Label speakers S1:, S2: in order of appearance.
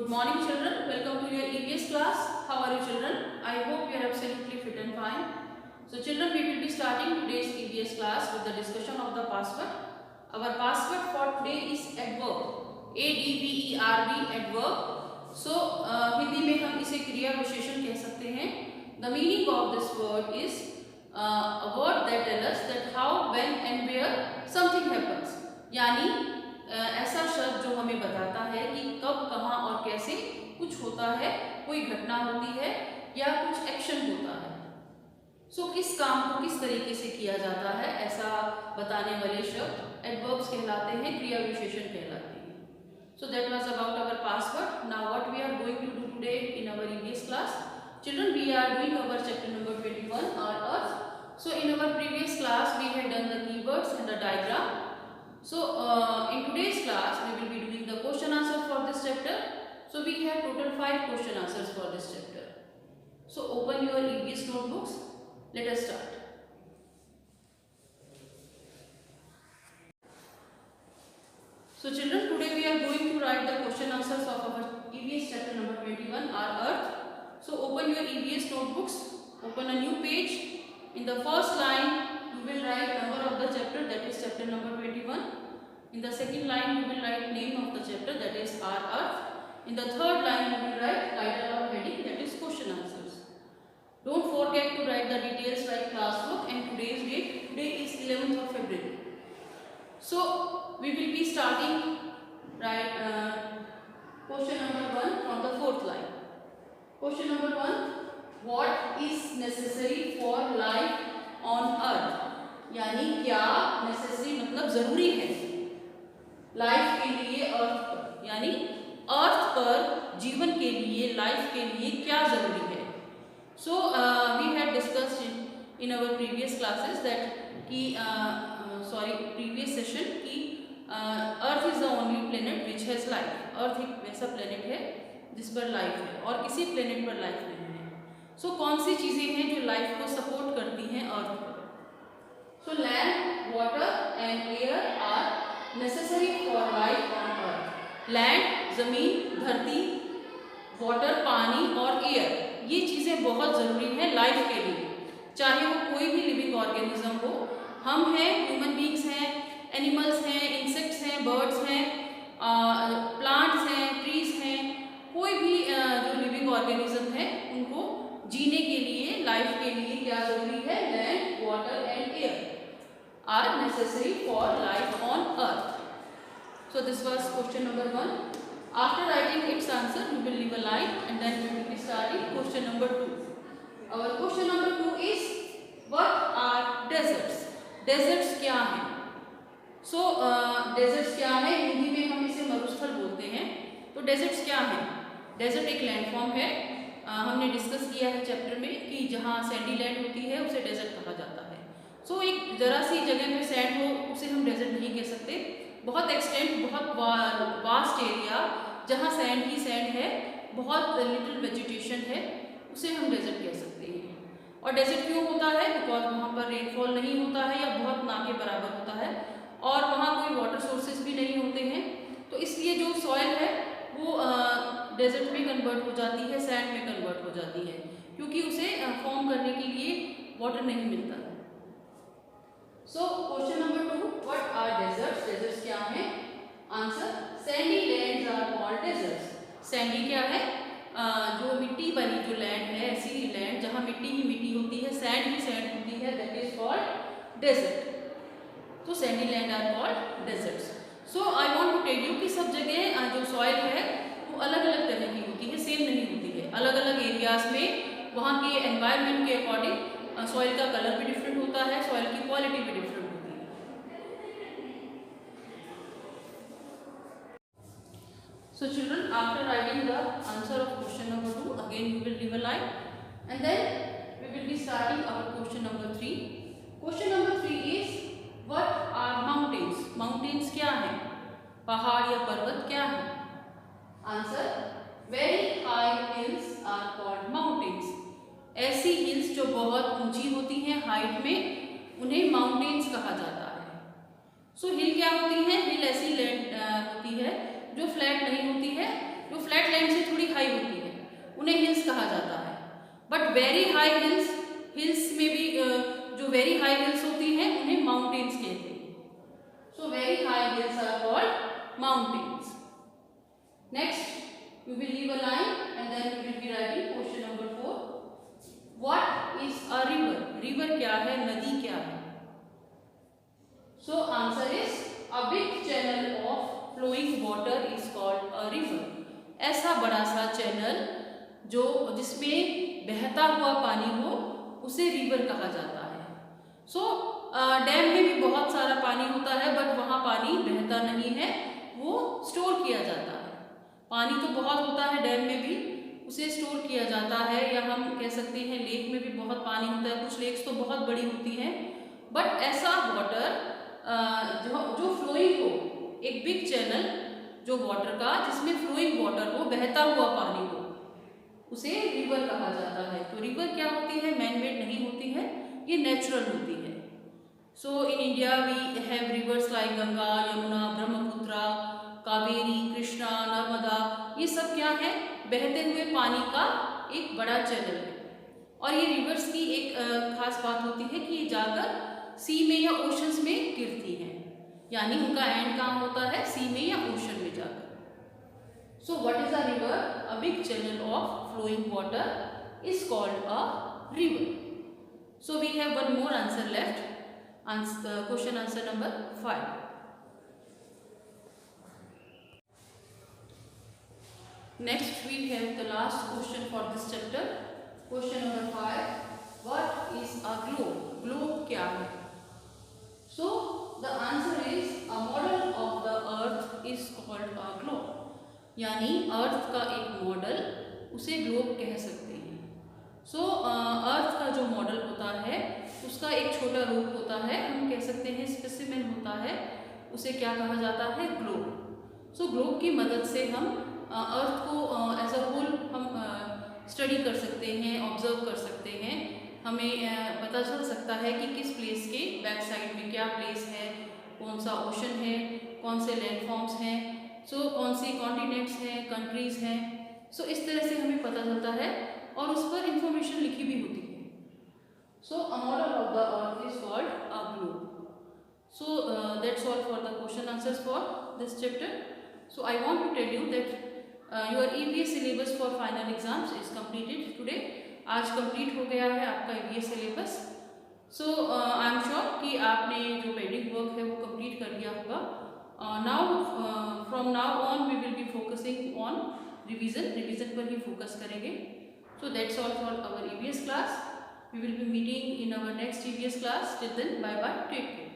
S1: Good morning children, welcome to your EVS class. How are you children? I hope you are absolutely fit and fine. So children, we will be starting today's EVS class with the discussion of the password. Our password for today is adverb. ADVERB adverb. So Hindi में हम इसे क्रिया विशेषण कह सकते हैं. The meaning of this word is a word that tells us that how, when and where something happens. यानी ऐसा शब्द जो हमें बताता है कि कब, कहाँ और कैसे कुछ होता है, कोई घटना होती है या कुछ एक्शन होता है. सो किस काम को किस तरीके से किया जाता है, ऐसा बताने वाले शब्द एडवर्ब्स कहलाते हैं, क्रिया विशेषण कहलाते हैं. So that was about our password. Now what we are going to do today in our EVS class. Children, we are doing our chapter number 21 our earth. So in our previous class we had done the keywords and the diagram. So in today's class we will be doing the question answers for this chapter. So we have total 5 question answers for this chapter. So open your EVS notebooks. Let us start. So children, today we are going to write the question answers of our EVS chapter number 21 our earth. So open your EVS notebooks. Open a new page. In the first line you will write number of the chapter, that is chapter number 21. In the second line you will write name of the chapter, that is our earth. In the third line you will write title or heading, that is question answers. Don't forget to write the details like classwork and today's date. Today is 11th of February. So we will be starting question number 1 from the fourth line. Question number 1. What is necessary for life on earth? यानी क्या necessary मतलब जरूरी है life के लिए अर्थ पर, यानी अर्थ पर जीवन के लिए, लाइफ के लिए क्या जरूरी है. So we had discussed in our previous classes that कि प्रीवियस सेशन कि earth is the only planet which has life. Earth एक वैसा प्लेनेट है जिस पर लाइफ है और किसी प्लेनेट पर लाइफ नहीं है. सो कौन सी चीज़ें हैं जो लाइफ को सपोर्ट करती हैं अर्थ पर. So land, water and air are necessary for life on earth. Land ज़मीन, धरती, वाटर पानी और एयर, ये चीज़ें बहुत ज़रूरी हैं लाइफ के लिए, चाहे वो कोई भी लिविंग ऑर्गेनिज्म हो. हम हैं, ह्यूमन बींग्स हैं, एनिमल्स हैं, इंसेक्ट्स हैं, बर्ड्स हैं, प्लांट्स हैं, ट्रीज हैं, कोई भी जो लिविंग ऑर्गेनिज्म है उनको जीने के लिए, लाइफ के लिए क्या जरूरी है. Land, water and air are necessary for life on earth. So this was question number 1. After writing its answer you will leave a line and then we will be starting question number 2. Our question number 2 is what are deserts. Deserts क्या हैं. सो desserts क्या है, हिंदी में हम इसे मरुस्थल बोलते हैं. तो डेजर्ट्स क्या हैं. डेजर्ट एक लैंडफॉर्म है. हमने डिस्कस किया है चैप्टर में कि जहाँ सैंडी लैंड होती है उसे डेजर्ट कहा जाता है. सो एक जरा सी जगह में सैंड हो उसे हम डेजर्ट नहीं कह सकते. बहुत एक्सटेंट, बहुत वास्ट एरिया जहाँ सैंड ही सैंड है, बहुत लिटिल वेजिटेशन है, उसे हम डेजर्ट कह सकते हैं. और डेजर्ट क्यों होता है, बिकॉज वहाँ पर रेनफॉल नहीं होता है या बहुत ना के बराबर होता है और वहाँ कोई वाटर सोर्सेज भी नहीं होते हैं. तो इसलिए जो सॉइल है वो डेजर्ट में कन्वर्ट हो जाती है, सैंड में कन्वर्ट हो जाती है, क्योंकि उसे फॉर्म करने के लिए वाटर नहीं मिलता है. So question number 2, what are deserts. Deserts क्या हैं. Answer, sandy lands are called deserts. Sandy क्या है, जो मिट्टी बनी जो लैंड है, ऐसी लैंड जहाँ मिट्टी ही मिट्टी होती है, सैंड ही सैंड होती है, दैट इज कॉल्ड डेजर्ट. तो sandy land are called deserts. So I want to tell you कि सब जगह जो सॉइल है वो अलग अलग तरह की होती है, सेम नहीं होती है. अलग अलग एरियाज में वहाँ के एनवायरनमेंट के अकॉर्डिंग सॉइल का कलर भी डिफरेंट होता है, सॉइल की क्वालिटी भी डिफरेंट होती है. So children, after writing the answer of question number 2 again you will leave a line and then we will be starting our question number 3. Question number 3 is what are mountains. Mountains क्या है, पहाड़ या पर्वत क्या है. Answer, very high hills are called mountains. ऐसी hills जो बहुत ऊंची होती हैं हाइट में, उन्हें माउंटेन्स कहा जाता है. सो हिल क्या होती है, हिल ऐसी लैंड होती है जो फ्लैट नहीं होती है, जो फ्लैट लैंड से थोड़ी हाई होती है उन्हें हिल्स कहा जाता है। But very high hills, hills में भी जो वेरी हाई हिल्स होती हैं उन्हें माउंटेन्स कहते हैं। So very high hills are called mountains. Next you will leave a line and then you will be writing question number 4। What is a river? River क्या है, नदी क्या है? So answer is a big channel of flowing water is called a river. ऐसा बड़ा सा channel जो जिसमें बहता हुआ पानी हो उसे रिवर कहा जाता है। सो डैम में भी बहुत सारा पानी होता है बट वहाँ पानी बहता नहीं है, वो स्टोर किया जाता है। पानी तो बहुत होता है डैम में भी, उसे स्टोर किया जाता है। या हम कह सकते हैं लेक में भी बहुत पानी होता है, कुछ लेक्स तो बहुत बड़ी होती हैं। बट ऐसा वाटर जो फ्लोइंग हो, एक बिग चैनल जो वाटर का जिसमें फ्लोइंग वाटर हो, बहता हुआ पानी हो, उसे रिवर कहा जाता है। तो रिवर क्या होती है? मैन मेड नहीं होती है, ये नेचुरल होती है। So in India we have rivers like Ganga, Yamuna, Brahmaputra, Kaveri, Krishna, Narmada. ये सब क्या है? बहते हुए पानी का एक बड़ा चैनल है। और ये रिवर्स की एक खास बात होती है कि ये जाकर सी में या ओशंस में गिरती हैं, यानी उनका एंड कहाँ होता है? सी में या ओशन में जाकर। So what is a river? A big channel of flowing water is called a river. So we have one more answer left, question answer number 5। Next we have the last question for this chapter, question number 5। What is a globe? Globe क्या है? So the answer is a model of the earth is called a globe, यानी अर्थ का एक model उसे globe कह सकते हैं। सो अर्थ का जो मॉडल होता है उसका एक छोटा रूप होता है, हम कह सकते हैं स्पेसिमेन होता है, उसे क्या कहा जाता है? ग्लोब। सो ग्लोब की मदद से हम अर्थ को एज अ होल हम स्टडी कर सकते हैं, ऑब्जर्व कर सकते हैं। हमें पता चल सकता है कि किस प्लेस के बैक साइड में क्या प्लेस है, कौन सा ओशन है, कौन से लैंडफॉर्म्स हैं, सो कौन सी कॉन्टिनेंट्स हैं, कंट्रीज़ हैं। सो इस तरह से हमें पता चलता है और उस पर इंफॉर्मेशन लिखी भी होती है। So a model of the earth is called a globe. So that's all for the question answers for this chapter. So I want to tell you that your EVS syllabus for final exams is completed today. आज complete हो गया है आपका EVS syllabus. So I am sure कि आपने जो pending work है वो कंप्लीट कर लिया होगा। Now from now on we will be focusing on revision पर ही फोकस करेंगे। So that's all for our EVS class. We will be meeting in our next EVS class. Till then bye bye, take care.